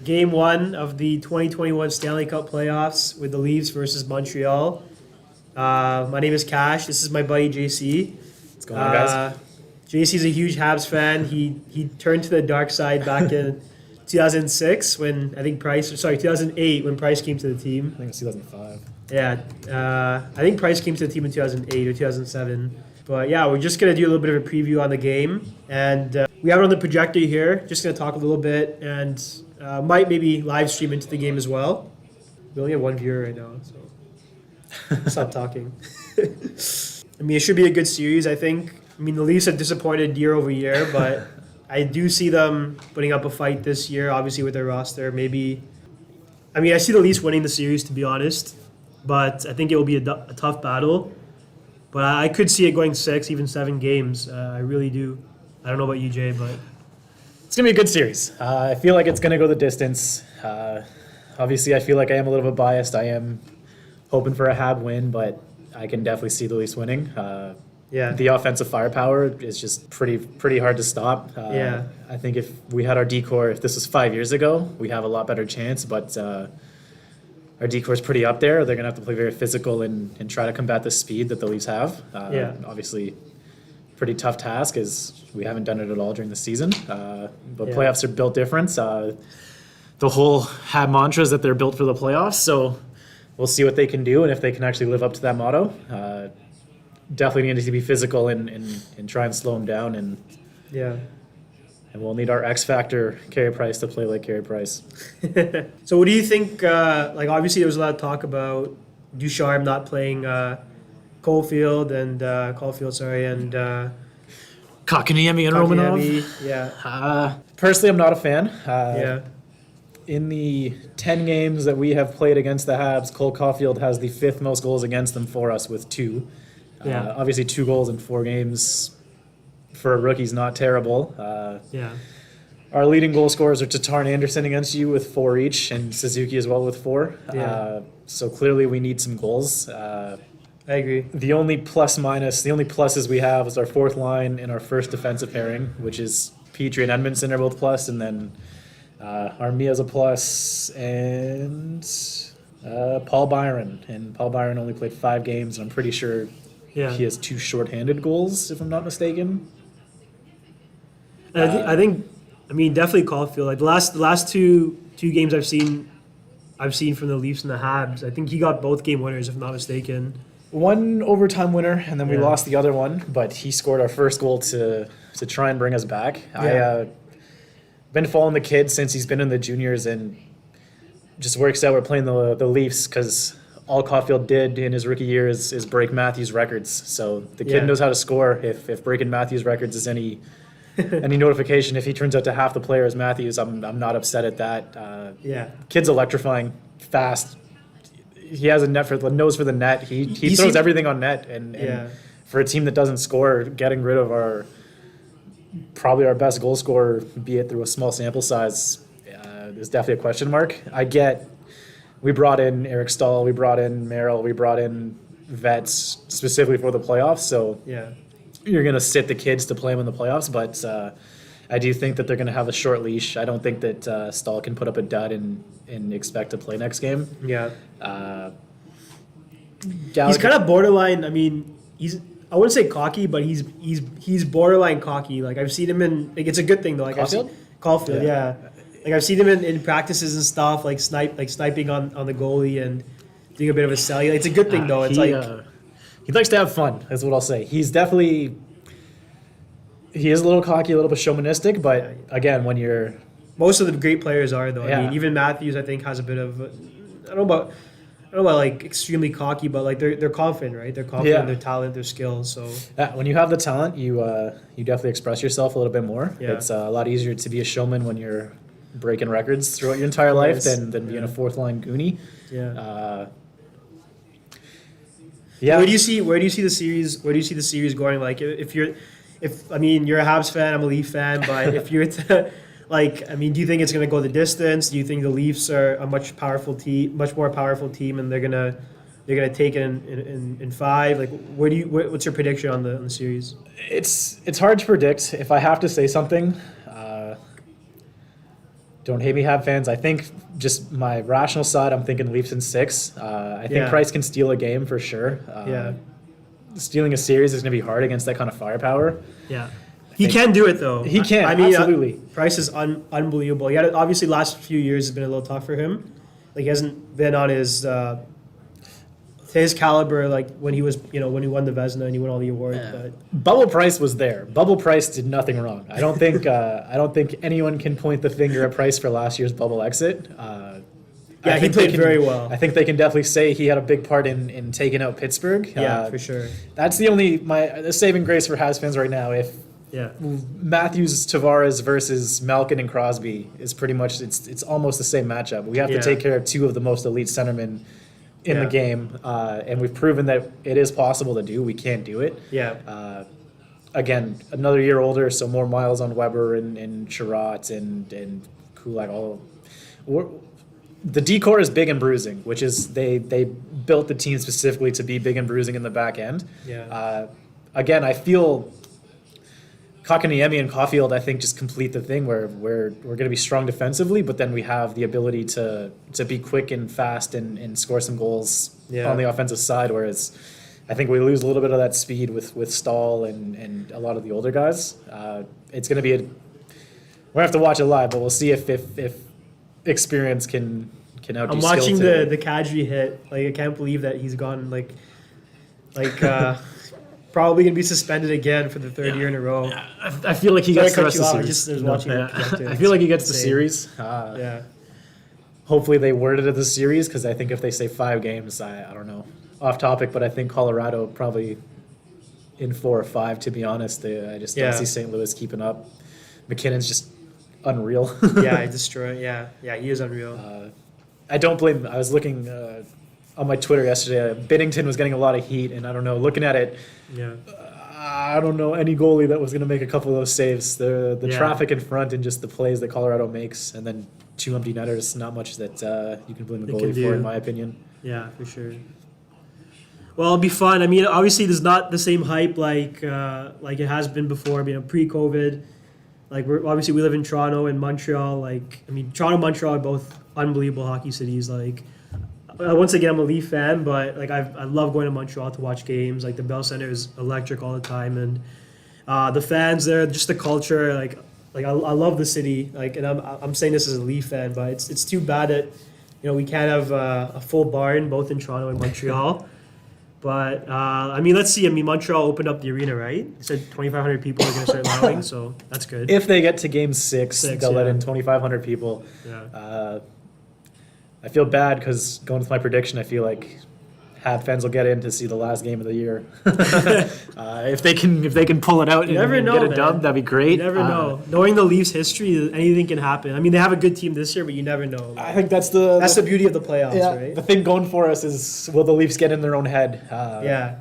Game 1 of the 2021 Stanley Cup playoffs with the Leafs versus Montreal. My name is Cash. This is my buddy JC. What's going on, guys? JC's a huge Habs fan. He turned to the dark side back in 2006 when 2008 when Price came to the team. I think it was 2005. Yeah, I think Price came to the team in 2008 or 2007. But yeah, we're just going to do a little bit of a preview on the game. And we have it on the projector here. Just going to talk a little bit and might maybe live stream into the game as well. We only have one viewer right now, so stop talking. I mean, it should be a good series, I think. I mean, the Leafs have disappointed year over year, but I do see them putting up a fight this year, obviously with their roster. Maybe, I mean, I see the Leafs winning the series, to be honest, but I think it will be a tough battle. But I could see it going 6, even 7 games. I really do. I don't know about you, Jay, but It's going to be a good series. I feel like it's going to go the distance. Obviously, I feel like I am a little bit biased. I am hoping for a Hab win, but I can definitely see the Leafs winning. yeah, The offensive firepower is just pretty hard to stop. Yeah. I think if we had our decor, if this was 5 years ago, we have a lot better chance, but our decor is pretty up there. They're going to have to play very physical and try to combat the speed that the Leafs have. Yeah. Obviously, pretty tough task as we haven't done it at all during the season. But Yeah. playoffs are built different. The whole Hab mantra is that they're built for the playoffs, so we'll see what they can do and if they can actually live up to that motto. Definitely need to be physical and try and slow them down, and yeah. we'll need our X factor, Carey Price, to play like Carey Price. So what do you think, like obviously there was a lot of talk about Ducharme not playing Caulfield and Kotkaniemi and Romanov. Kotkaniemi. Yeah. Personally, I'm not a fan. Yeah. In the 10 games that we have played against the Habs, Cole Caulfield has the 5th most goals against them for us with 2. Yeah. Obviously, 2 goals in 4 games for a rookie is not terrible. Yeah. Our leading goal scorers are Tatar and Anderson against you with 4 each, and Suzuki as well with 4. Yeah. So clearly we need some goals. I agree. The only pluses we have is our 4th line and our first defensive pairing, which is Petrie and Edmondson are both plus, and then Armia's a plus, and Paul Byron. And Paul Byron only played 5 games, and I'm pretty sure Yeah. he has 2 shorthanded goals, if I'm not mistaken. And I think, definitely Caulfield. Like the last two games I've seen from the Leafs and the Habs. I think he got both game winners, if I'm not mistaken. 1 overtime winner, and then we Yeah. lost the other one, but he scored our first goal to try and bring us back. Yeah. I've been following the kid since he's been in the juniors, and just works out we're playing the Leafs because all Caulfield did in his rookie year is break Matthews' records. So the kid Yeah. knows how to score. If breaking Matthews' records is any notification, if he turns out to half the player as Matthews, I'm not upset at that. Yeah. Kid's electrifying, fast. He has a nose for the net. He throws seems- everything on net, and Yeah. for a team that doesn't score, getting rid of probably our best goal scorer, be it through a small sample size, is definitely a question mark. We brought in Eric Stahl, we brought in Merrill, we brought in vets specifically for the playoffs, so Yeah. you're going to sit the kids to play them in the playoffs, but I do think that they're going to have a short leash. I don't think that Stahl can put up a dud and expect to play next game. Yeah. Gallagher, He's kind of borderline. I wouldn't say cocky, but he's borderline cocky. Like I've seen him in. Like it's a good thing though. Like Caulfield? Caulfield, Yeah. yeah. Like I've seen him in practices and stuff, like sniping on the goalie and doing a bit of a sell. It's a good thing though. It's he likes to have fun. Is what I'll say. He is a little cocky, a little bit chauvinistic, but again, when you're most of the great players are though. I Yeah. mean, even Matthews, I think, has a bit of. I don't know about like extremely cocky, but like they're confident, right? They're confident in their talent, their skills. So when you have the talent, you definitely express yourself a little bit more. Yeah. It's a lot easier to be a showman when you're breaking records throughout your entire life than being a 4th line goonie. yeah. Yeah. Where do you see the series? Where do you see the series going? Like if you're a Habs fan, I'm a Leaf fan, but if you're do you think it's going to go the distance? Do you think the Leafs are a much more powerful team, and they're gonna take it in 5? Like, what's your prediction on the series? It's hard to predict. If I have to say something, Don't hate me, Hab fans. I think just my rational side, I'm thinking Leafs in 6. I think Yeah. Price can steal a game for sure. Yeah. Stealing a series is going to be hard against that kind of firepower. Yeah. He can do it, though. He can, I mean, absolutely. Price is unbelievable. He had, obviously, last few years has been a little tough for him. Like, he hasn't been on his caliber, like, when he was, when he won the Vezina and he won all the awards. Yeah. But Bubble Price was there. Bubble Price did nothing wrong. I don't think anyone can point the finger at Price for last year's bubble exit. yeah, he played very well. I think they can definitely say he had a big part in taking out Pittsburgh. Yeah, for sure. That's the saving grace for Habs fans right now. If Yeah. Matthews, Tavares versus Malkin and Crosby is pretty much it's almost the same matchup. We have to Yeah. take care of two of the most elite centermen in the Yeah. game, and we've proven that it is possible to do. We can't do it. Yeah. Again, another year older, so more miles on Weber and Sherratt and Kulak. The decor is big and bruising, which is they built the team specifically to be big and bruising in the back end. Yeah. Again, I feel Kotkaniemi and Caulfield, I think, just complete the thing where we're going to be strong defensively, but then we have the ability to be quick and fast and score some goals Yeah. on the offensive side, whereas I think we lose a little bit of that speed with Stahl and a lot of the older guys. It's going to be we're going to have to watch it live, but we'll see if experience can outdo I'm skill watching today. the Kadri hit. Like, I can't believe that he's gone, probably going to be suspended again for the third year in a row. I feel like he Sorry gets to the cut rest you of the off, I series. just was watching the projector. I feel like he gets the Insane. series. Yeah. Hopefully they worded it as a series, because I think if they say 5 games, I don't know. Off topic, but I think Colorado probably in 4 or 5, to be honest. I just Yeah. don't see St. Louis keeping up. McKinnon's just unreal. Yeah, he destroyed. Yeah, he is unreal. I don't blame him. I was looking on my Twitter yesterday. Binnington was getting a lot of heat, and I don't know, looking at it, Yeah. I don't know any goalie that was going to make a couple of those saves. The Yeah. traffic in front and just the plays that Colorado makes, and then 2 empty netters, not much that you can blame the They can goalie for, do. in my opinion. Yeah, for sure. Well, it'll be fun. I mean, obviously, there's not the same hype like it has been before. Pre-COVID, like we live in Toronto and Montreal. Toronto and Montreal are both unbelievable hockey cities. Once again, I'm a Leaf fan, but I love going to Montreal to watch games. Like, the Bell Center is electric all the time, and the fans there, just the culture. I love the city. And I'm saying this as a Leaf fan, but it's too bad that we can't have a full barn both in Toronto and Montreal. But let's see. Montreal opened up the arena, right? It said 2,500 people are going to start allowing, so that's good. If they get to game 6, they'll let yeah. in 2,500 people. Yeah. I feel bad because going with my prediction, I feel like Hab fans will get in to see the last game of the year. If they can pull it out You never and know, get it man. done, that'd be great. You never know. Knowing the Leafs' history, anything can happen. They have a good team this year, but you never know. I think that's the beauty of the playoffs, yeah, right? the thing going for us is, will the Leafs get in their own head? Yeah.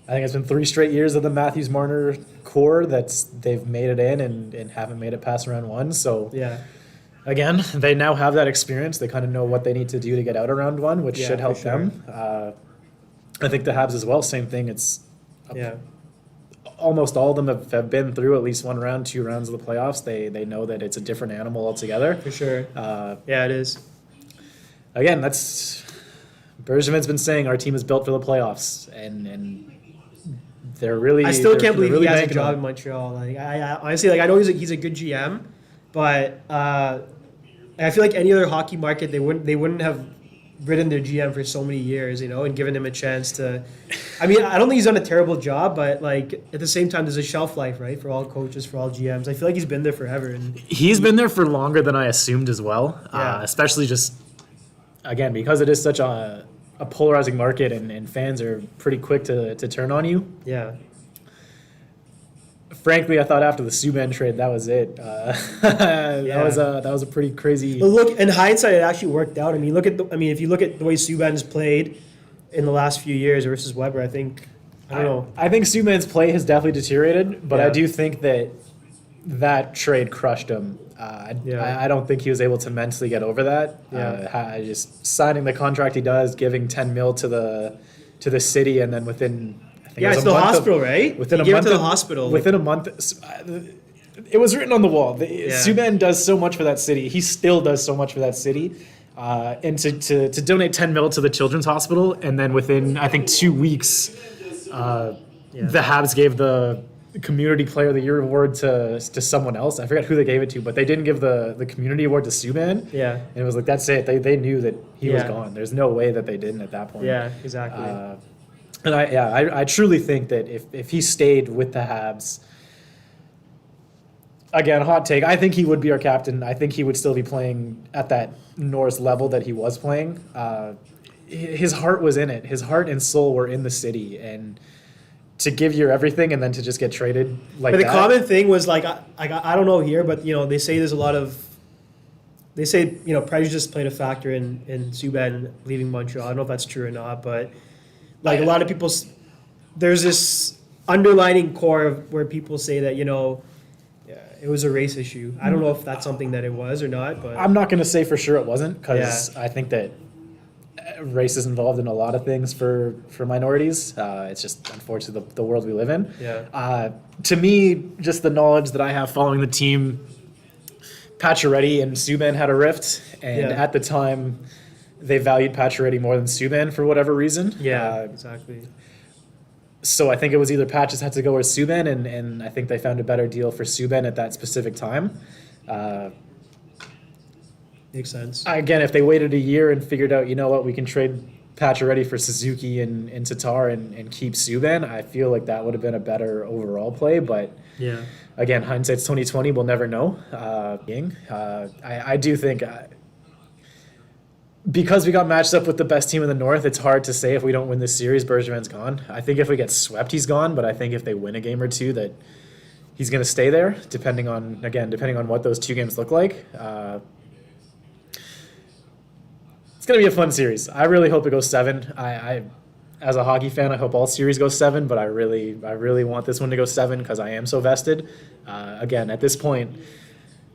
I think it's been 3 straight years of the Matthews Marner core they've made it in and haven't made it past round 1. So Yeah. again, they now have that experience. They kind of know what they need to do to get out of round 1, which Yeah, should help for sure. them. I think the Habs as well, same thing. It's Yeah. almost all of them have been through at least 1 round, 2 rounds of the playoffs. They know that it's a different animal altogether. For sure. Yeah, it is. Again, that's Bergevin's been saying our team is built for the playoffs, and they're really. I still can't believe really he has a banking job on in Montreal. I honestly, I know he's a good GM, but I feel like any other hockey market, they wouldn't have ridden their GM for so many years, and given him a chance to. I don't think he's done a terrible job, but at the same time, there's a shelf life, right, for all coaches, for all GMs. I feel like he's been there forever, and He's been there for longer than I assumed as well, Yeah. especially just, again, because it is such a polarizing market and fans are pretty quick to turn on you. yeah, Frankly, I thought after the Subban trade, that was it. Yeah. That was a pretty crazy. But look, in hindsight, it actually worked out. If you look at the way Subban's played in the last few years versus Weber, I don't know. I think Subban's play has definitely deteriorated, but Yeah. I do think that trade crushed him. Yeah. I don't think he was able to mentally get over that. Yeah. Just signing the contract he does, giving 10 mil to the city, and then within I think it Yeah, was it's a the month hospital, right? Within He a gave it month to the of- hospital. Within a month, it was written on the wall. Yeah. Subban does so much for that city. He still does so much for that city. And to donate 10 mil to the children's hospital, and then within, I think, 2 weeks, the Habs gave the Community Player of the Year award to someone else. I forgot who they gave it to, but they didn't give the Community Award to Subban. Yeah. And it was like, that's it. They knew that he was gone. There's no way that they didn't at that point. Yeah, exactly. And I truly think that if he stayed with the Habs, again, hot take, I think he would be our captain. I think he would still be playing at that Norris level that he was playing. His heart was in it. His heart and soul were in the city. And to give your everything and then to just get traded like But the that. common thing was like I don't know here, but they say there's a lot of prejudice played a factor in Subban leaving Montreal. I don't know if that's true or not, but like a lot of people, there's this underlining core of where people say that it was a race issue. I don't know if that's something that it was or not, but I'm not going to say for sure it wasn't, because I think that race is involved in a lot of things for minorities. It's just unfortunately the world we live in. Yeah. To me, just the knowledge that I have following the team, Pacioretty and Subban had a rift, and at the time, they valued Pacioretty more than Subban for whatever reason. Yeah, exactly. So I think it was either Patches had to go or Subban, and I think they found a better deal for Subban at that specific time. Makes sense. Again, if they waited a year and figured out, we can trade Pacioretty for Suzuki and Tatar and keep Subban, I feel like that would have been a better overall play. But again, hindsight's 2020. We'll never know. I do think because we got matched up with the best team in the North, it's hard to say if we don't win this series, Bergevin's gone. I think if we get swept, he's gone. But I think if they win a game or two, that he's going to stay there, depending on what those 2 games look like. It's going to be a fun series. I really hope it goes 7. I as a hockey fan, I hope all series go 7, but I really want this one to go 7 because I am so vested. Again, at this point,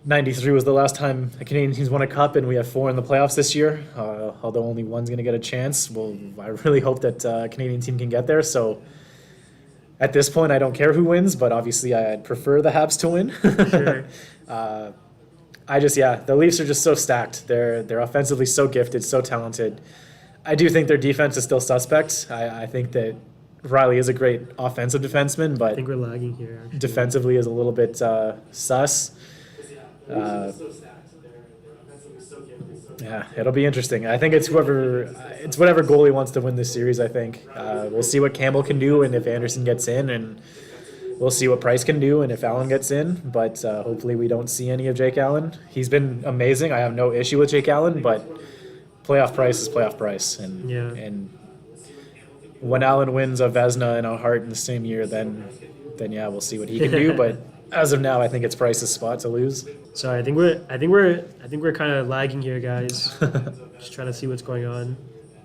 93 was the last time a Canadian team's won a cup, and we have 4 in the playoffs this year, although only one's going to get a chance. Well, I really hope that a Canadian team can get there. So at this point, I don't care who wins, but obviously I'd prefer the Habs to win. Sure. The Leafs are just so stacked. They're offensively so gifted, so talented. I do think their defense is still suspect. I think that Riley is a great offensive defenseman, but I think we're lagging here. Actually. defensively is a little bit sus. It'll be interesting. I think it's whatever goalie wants to win this series. I think we'll see what Campbell can do, and if Anderson gets in, and we'll see what Price can do, and if Allen gets in. But hopefully we don't see any of Jake Allen. He's been amazing. I have no issue with Jake Allen, but playoff Price is playoff Price, and when Allen wins a Vezina and a Hart in the same year, then we'll see what he can do. But as of now, I think it's Price's spot to lose. Sorry, I think we're kind of lagging here, guys. Just trying to see what's going on.